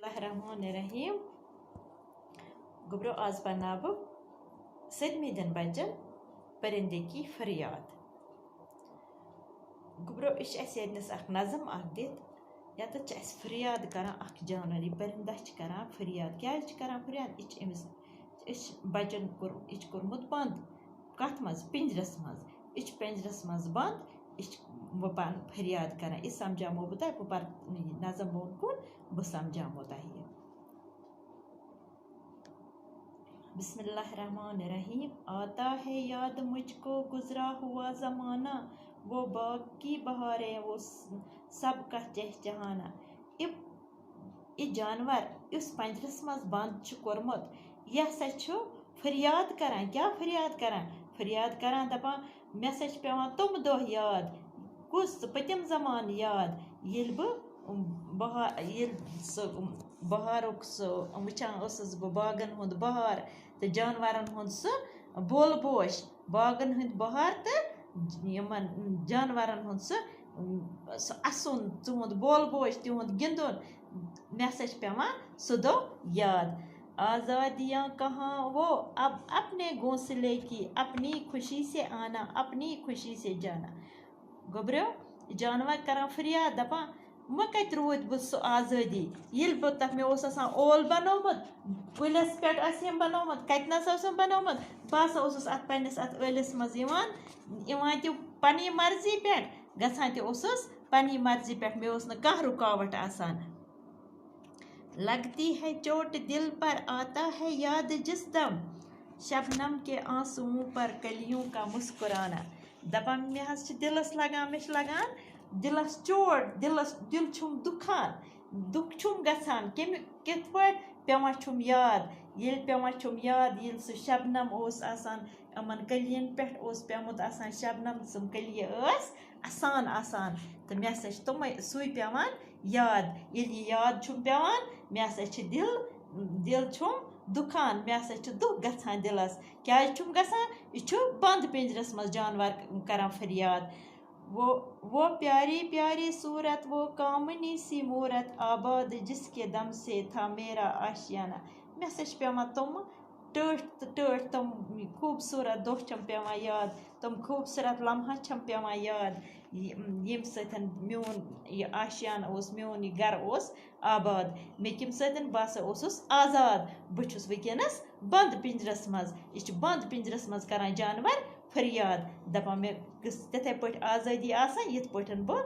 बिस्मिल्लाहिर्रहमानिर्रहीम। गुब्रो आज पढ़ना बो सदमी दिन बचन परिंदे की फरियाद। गुब्रो इश एस नज़म दित यत फरियाद करान जानवर यह परिंदा करान फरियाद क्या करान फरियाद इस बचन कोर्मुत बंद कत मज पिंजरस मज पिंजरस मज बंद वो फरियाद करान इस समझामो बह तुह पर नज़म कुन बह समझामो तुह। बिस्मिल्लाहिर्रहमानिर्रहीम। आता है याद मुझको गुजरा हुआ ज़माना, वो बाग की बहारें वो सबका चहचहाना। इ जानवर इस पंजरस मज बंद कोर्मुत यह हसा फरियाद करान क्या फरियाद करान दपान मे हसा पेवान तुम दोह याद कुस पतिम ज़मान याद येल बहारुक वुचान बह बागन हुंद बहार तो जानवरन हुंद बोल बोश बागन हुंद बहार तो जानवरन हुंद असुन तुंद बोल बोश तिहुंद गिंदुन मे हसा पेवान सह दो याद। आज़ादियाँ कहाँ वो अब अपने घोंसले की अपनी खुशी से आना अपनी खुशी से जाना। गोब्रो जानवर करान फरियाद दपान मे कत रूद बह सह आज़ादी ये बह तथ मे ओल बनोमुत कुलस पे बनोमुत कतनस बनोमुत बह अत पन्निस अत ٲलस मज इवान पन्नी मर्जी पे गछान पन्नी मर्जी पे मे न कह रुकावट आसान। लगती है चोट दिल पर आता है याद जिस दम शबनम के आंसुओं पर कलियों का मुस्कुराना। दपान मे हस दिलस लगान दिलस चोट दिल छुम दुखान दुख छुम गछान कित पेवान छुम याद ये सह शबनम आसान अमन कलियन पे पेमुत आसान शबनम सम कलिय आसान आसान तो मे हसा तुम सुई पेवान याद ये याद छुम पेवान मे हसा दिल छुम दुखान मे हसा दुख गछान दिलस क्या छुम गछान यह बंद पिंजरस मज जानवर करान फरियाद। वो प्यारी प्यारी सूरत वो कामनी सी मूरत आबाद जिसके दम से था मेरा आशियाना। मे हसा पेवान तुम टठ तुम खूबसूरत दोह छम पेवान याद तुम खूबसूरत लम्हा छम पेवान याद यम सतन मोन यह आशियान मोन यह गर आबाद मे कम सतन बह आज़ाद बहुस वनस बंद पिंजरस मज यह बंद पिंजरस मज करान जानवर फरियाद दपान मे तिथे पे आज़ादी आसान यिथ पे बह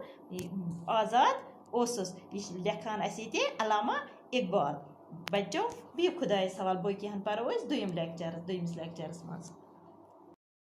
आज़ाद यह लेखान अल्लामा इकबाल। बच्चों बिहु खुदायस हवाल बाकी परो दोयिम लेक्चरस मज।